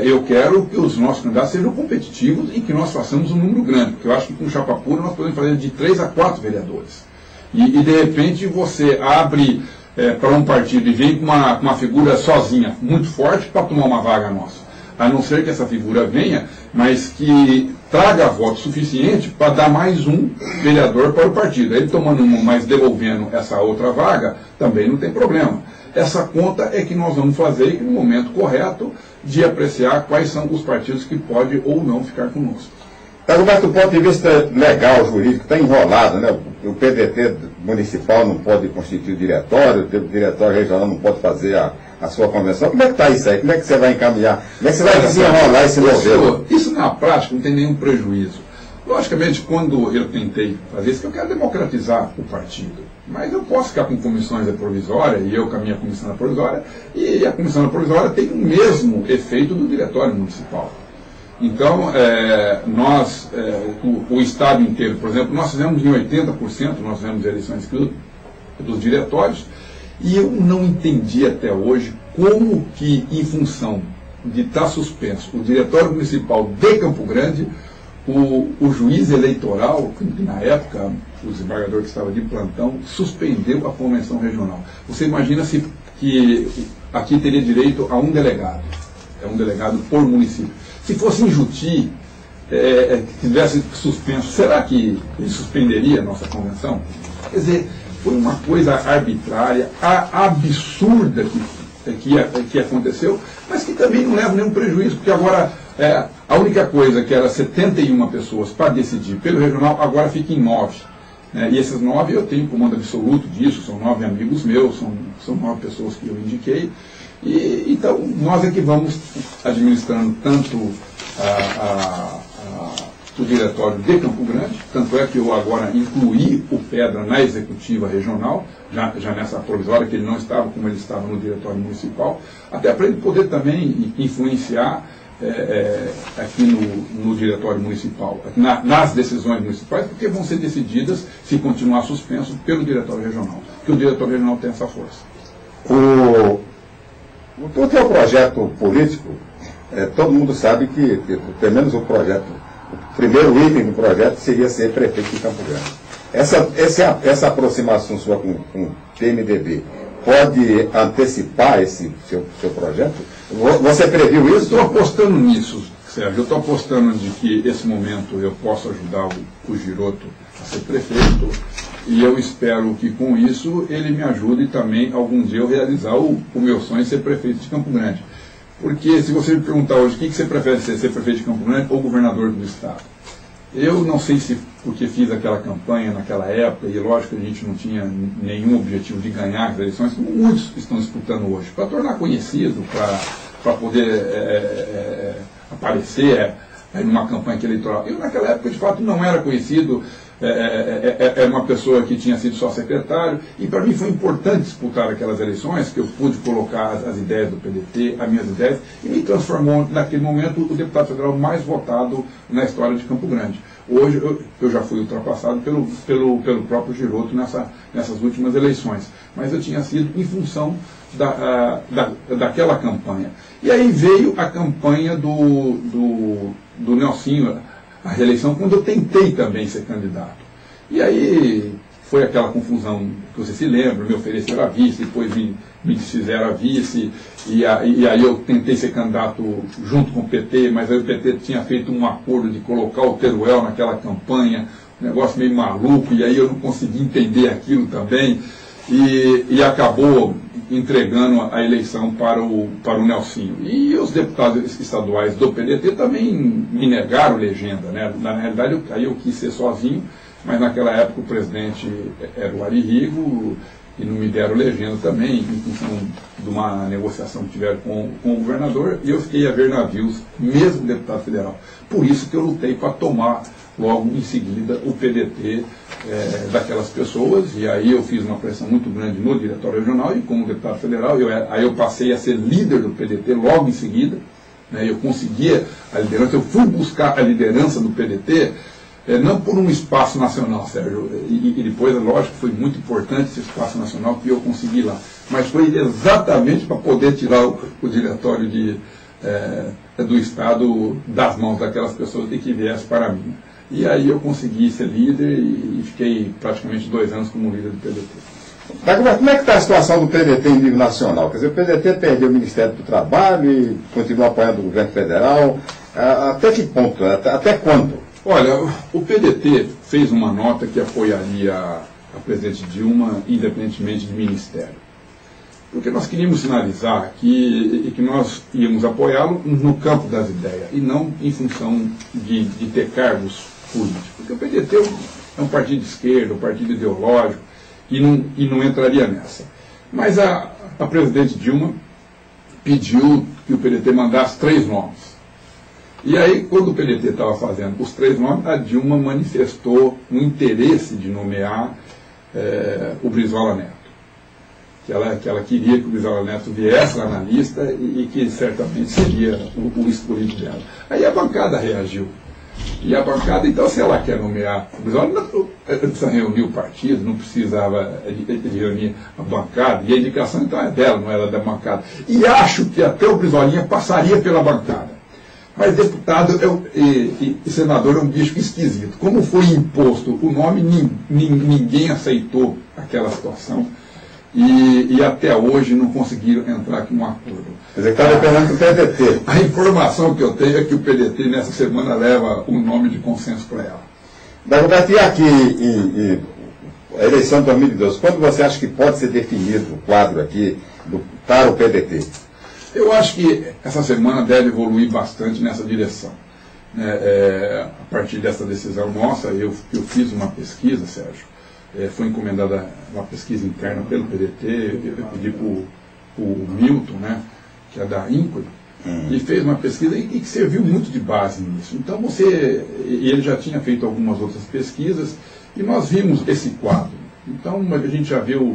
eu quero que os nossos candidatos sejam competitivos e que nós façamos um número grande, porque eu acho que com chapa pura nós podemos fazer de 3 a 4 vereadores. E de repente você abre para um partido e vem com uma figura sozinha, muito forte, para tomar uma vaga nossa. A não ser que essa figura venha, mas que traga voto suficiente para dar mais um vereador para o partido. Ele tomando um, mas devolvendo essa outra vaga, também não tem problema. Essa conta é que nós vamos fazer no momento correto de apreciar quais são os partidos que podem ou não ficar conosco.
Roberto, do ponto de vista legal, jurídico, está enrolado, né? O PDT municipal não pode constituir o diretório regional não pode fazer a sua convenção. Como é que está isso aí? Como é que você vai encaminhar? Como é que você vai desenrolar esse modelo?
Isso na prática não tem nenhum prejuízo. Logicamente, quando eu tentei fazer isso, eu quero democratizar o partido. Mas eu posso ficar com comissões provisórias, e eu com a minha comissão provisória, e a comissão provisória tem o mesmo efeito do diretório municipal. Então, o Estado inteiro, por exemplo, nós fizemos em 80%, nós fizemos eleições dos diretórios, e eu não entendi até hoje como que, em função de estar suspenso o diretório municipal de Campo Grande, o juiz eleitoral, que na época o desembargador que estava de plantão, suspendeu a convenção regional. Você imagina se que aqui teria direito a um delegado por município. Se fosse em Juti, que tivesse suspenso, será que ele suspenderia a nossa convenção? Quer dizer, foi uma coisa arbitrária, absurda que aconteceu, mas que também não leva nenhum prejuízo, porque agora a única coisa que era 71 pessoas para decidir pelo regional, agora fica em 9. E esses 9 eu tenho comando absoluto disso, são 9 amigos meus, são 9 pessoas que eu indiquei. Então, nós é que vamos administrando tanto o diretório de Campo Grande, tanto é que eu agora incluí o Pedra na executiva regional, já nessa provisória, que ele não estava como ele estava no diretório municipal, até para ele poder também influenciar aqui no diretório municipal, nas decisões municipais, porque vão ser decididas, se continuar suspenso, pelo diretório regional, porque o diretório regional tem essa força.
O teu projeto político, todo mundo sabe que, pelo menos o primeiro item do projeto seria ser prefeito de Campo Grande. Essa aproximação sua com o PMDB pode antecipar esse seu projeto? Você previu isso?
Estou apostando nisso, Sérgio. Eu estou apostando de que esse momento eu posso ajudar o Giroto a ser prefeito, e eu espero que com isso ele me ajude também algum dia eu realizar o meu sonho de ser prefeito de Campo Grande. Porque se você me perguntar hoje o que você prefere ser prefeito de Campo Grande ou governador do estado, eu não sei se porque fiz aquela campanha naquela época, e lógico que a gente não tinha nenhum objetivo de ganhar as eleições, como muitos estão disputando hoje, para tornar conhecido, para poder aparecer numa campanha eleitoral. Eu naquela época de fato não era conhecido, era uma pessoa que tinha sido só secretário, e para mim foi importante disputar aquelas eleições, que eu pude colocar as ideias do PDT, as minhas ideias, e me transformou naquele momento o deputado federal mais votado na história de Campo Grande. Hoje eu já fui ultrapassado pelo próprio Giroto nessas últimas eleições, mas eu tinha sido em função daquela campanha. E aí veio a campanha do Nelsinho, a reeleição quando eu tentei também ser candidato. E aí foi aquela confusão que você se lembra, me ofereceram a vice, depois me desfizeram a vice, e aí eu tentei ser candidato junto com o PT, mas aí o PT tinha feito um acordo de colocar o Teruel naquela campanha, um negócio meio maluco, e aí eu não consegui entender aquilo também, e acabou entregando a eleição para o Nelsinho. E os deputados estaduais do PDT também me negaram legenda, né? Na realidade, aí eu quis ser sozinho, mas naquela época o presidente era o Ari Rigo, e não me deram legenda também, em função de uma negociação que tiveram com o governador, e eu fiquei a ver navios, mesmo deputado federal. Por isso que eu lutei para tomar logo em seguida o PDT daquelas pessoas, e aí eu fiz uma pressão muito grande no diretório regional, e como deputado federal, aí eu passei a ser líder do PDT logo em seguida, né, eu conseguia a liderança, eu fui buscar a liderança do PDT, não por um espaço nacional, Sérgio, e depois, é lógico, foi muito importante esse espaço nacional que eu consegui lá, mas foi exatamente para poder tirar o diretório do Estado das mãos daquelas pessoas e que viesse para mim. E aí eu consegui ser líder e fiquei praticamente 2 anos como líder do PDT.
Como é que está a situação do PDT em nível nacional? Quer dizer, o PDT perdeu o Ministério do Trabalho e continua apoiando o governo federal. Até que ponto? Até quando?
Olha, o PDT fez uma nota que apoiaria a presidente Dilma, independentemente de ministério. Porque nós queríamos sinalizar que nós íamos apoiá-lo no campo das ideias, e não em função de ter cargos políticos. Porque o PDT é um partido de esquerda, um partido ideológico, e não entraria nessa. Mas a presidente Dilma pediu que o PDT mandasse 3 nomes. E aí, quando o PDT estava fazendo os 3 nomes, a Dilma manifestou um interesse de nomear o Brizola Neto. Que ela queria que o Brizola Neto viesse lá na lista e que certamente seria o escolhido dela. Aí a bancada reagiu. E a bancada, então, se ela quer nomear o Brizola, não precisa reunir o partido, não precisava de reunir a bancada, e a indicação então é dela, não era da bancada. E acho que até o Brizolinha passaria pela bancada. Mas deputado e senador é um bicho esquisito. Como foi imposto o nome, ninguém aceitou aquela situação. E até hoje não conseguiram entrar aqui num acordo.
Quer dizer, está dependendo do PDT.
A informação que eu tenho é que o PDT nessa semana leva um nome de consenso para ela.
Dagoberto, e aqui a eleição de 2012, quando você acha que pode ser definido o quadro aqui para o PDT?
Eu acho que essa semana deve evoluir bastante nessa direção. A partir dessa decisão nossa, eu fiz uma pesquisa, Sérgio, foi encomendada uma pesquisa interna pelo PDT, eu pedi para o Milton, né, que é da INCOI, e fez uma pesquisa e que serviu muito de base nisso. Então ele já tinha feito algumas outras pesquisas e nós vimos esse quadro. Então a gente já vê o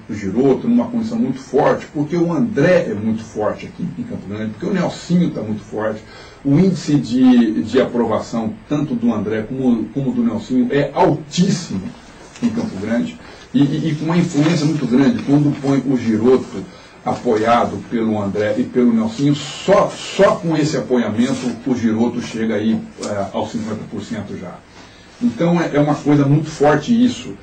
Giroto numa condição muito forte, porque o André é muito forte aqui em Campo Grande, porque o Nelsinho está muito forte, o índice de aprovação, tanto do André como do Nelsinho, é altíssimo em Campo Grande, e com uma influência muito grande. Quando põe o Giroto apoiado pelo André e pelo Nelsinho, só com esse apoiamento o Giroto chega aí aos 50% já. Então é uma coisa muito forte isso.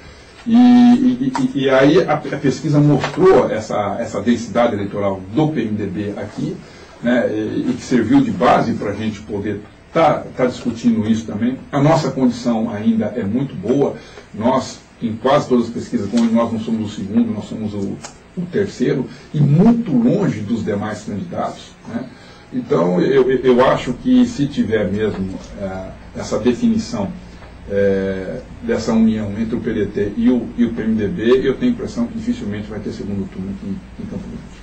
E aí a pesquisa mostrou essa densidade eleitoral do PMDB aqui, né, e que serviu de base para a gente poder tá discutindo isso também. A nossa condição ainda é muito boa. Nós, em quase todas as pesquisas, como nós não somos o segundo, nós somos o terceiro, e muito longe dos demais candidatos, né? Então eu acho que se tiver mesmo essa definição dessa união entre o PDT e o PMDB, eu tenho a impressão que dificilmente vai ter segundo turno aqui em Campo Grande.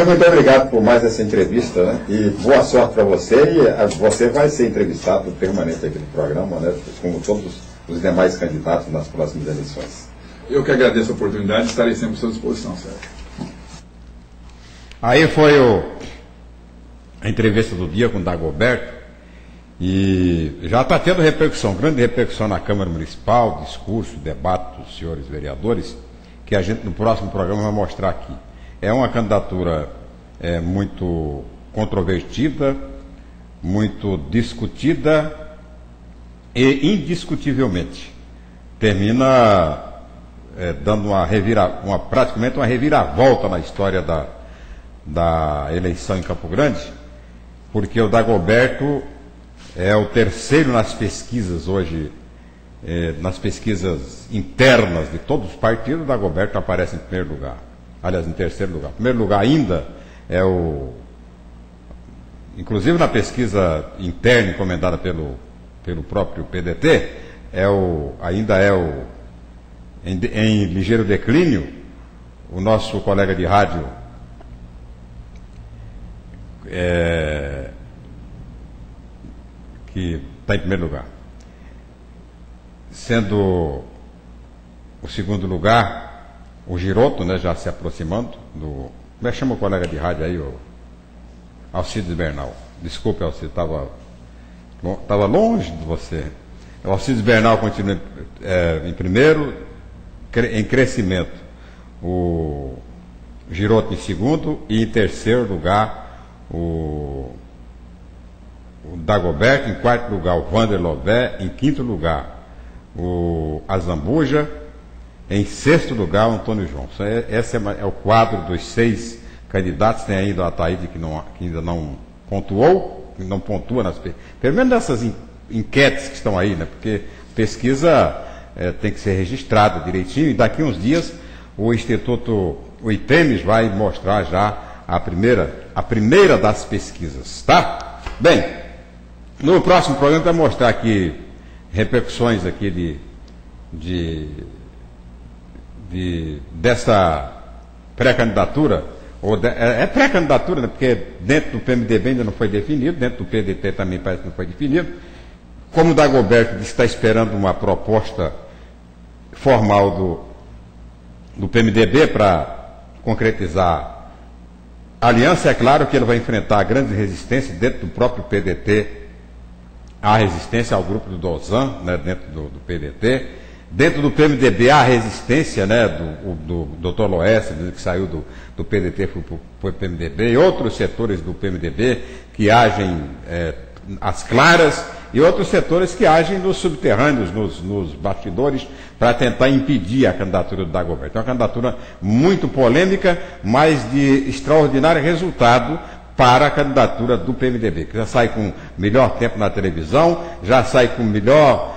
Muito obrigado por mais essa entrevista, né? E boa sorte para você, e você vai ser entrevistado permanente aqui no programa, né? Como todos os demais candidatos nas próximas eleições.
Eu que agradeço a oportunidade, estarei sempre à sua disposição, Sérgio.
Aí foi a entrevista do dia com o Dagoberto. E já está tendo repercussão, grande repercussão na Câmara Municipal, discurso, debate dos senhores vereadores, que a gente no próximo programa vai mostrar aqui. É uma candidatura muito controvertida, muito discutida e indiscutivelmente termina dando praticamente uma reviravolta na história da eleição em Campo Grande, porque o Dagoberto é o terceiro nas pesquisas hoje, nas pesquisas internas de todos os partidos. O Dagoberto aparece em primeiro lugar, aliás, em terceiro lugar. Em primeiro lugar ainda inclusive na pesquisa interna encomendada pelo próprio PDT, em ligeiro declínio, o nosso colega de rádio que está em primeiro lugar. Sendo o segundo lugar o Giroto, né, já se aproximando do... Como é que chama o colega de rádio aí? O Alcides Bernal. Desculpe, Alcides, estava longe de você. O Alcides Bernal continua em primeiro, em crescimento. O Giroto em segundo e em terceiro lugar o Dagoberto, em quarto lugar o Vander Lové, em quinto lugar o Azambuja, em sexto lugar o Antônio João. Esse é o quadro dos 6 candidatos. Tem ainda o Ataíde que ainda não pontuou, que não pontua pelo menos nessas enquetes que estão aí, né? Porque pesquisa tem que ser registrada direitinho, e daqui uns dias o Instituto, o IPEMES, vai mostrar já a primeira das pesquisas, tá? Bem, no próximo programa vai mostrar aqui repercussões aqui dessa pré-candidatura, pré-candidatura, né? Porque dentro do PMDB ainda não foi definido, dentro do PDT também parece que não foi definido. Como o Dagoberto está esperando uma proposta formal do PMDB para concretizar a aliança, é claro que ele vai enfrentar grandes resistências dentro do próprio PDT, há resistência ao grupo do Dozan, né, dentro do PDT. Dentro do PMDB há resistência, né, do Dr. Loécio, que saiu do PDT foi para o PMDB, e outros setores do PMDB que agem às claras, e outros setores que agem nos subterrâneos, nos bastidores, para tentar impedir a candidatura do Dagoberto. É uma candidatura muito polêmica, mas de extraordinário resultado para a candidatura do PMDB, que já sai com melhor tempo na televisão, já sai com melhor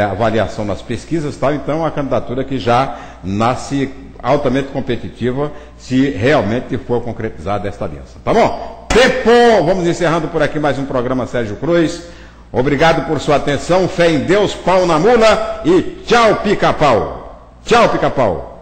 avaliação nas pesquisas, tal. Então, é uma candidatura que já nasce altamente competitiva se realmente for concretizada esta aliança. Tá bom? Tempo! Vamos encerrando por aqui mais um programa Sérgio Cruz. Obrigado por sua atenção, fé em Deus, pau na mula e tchau, pica-pau. Tchau, pica-pau.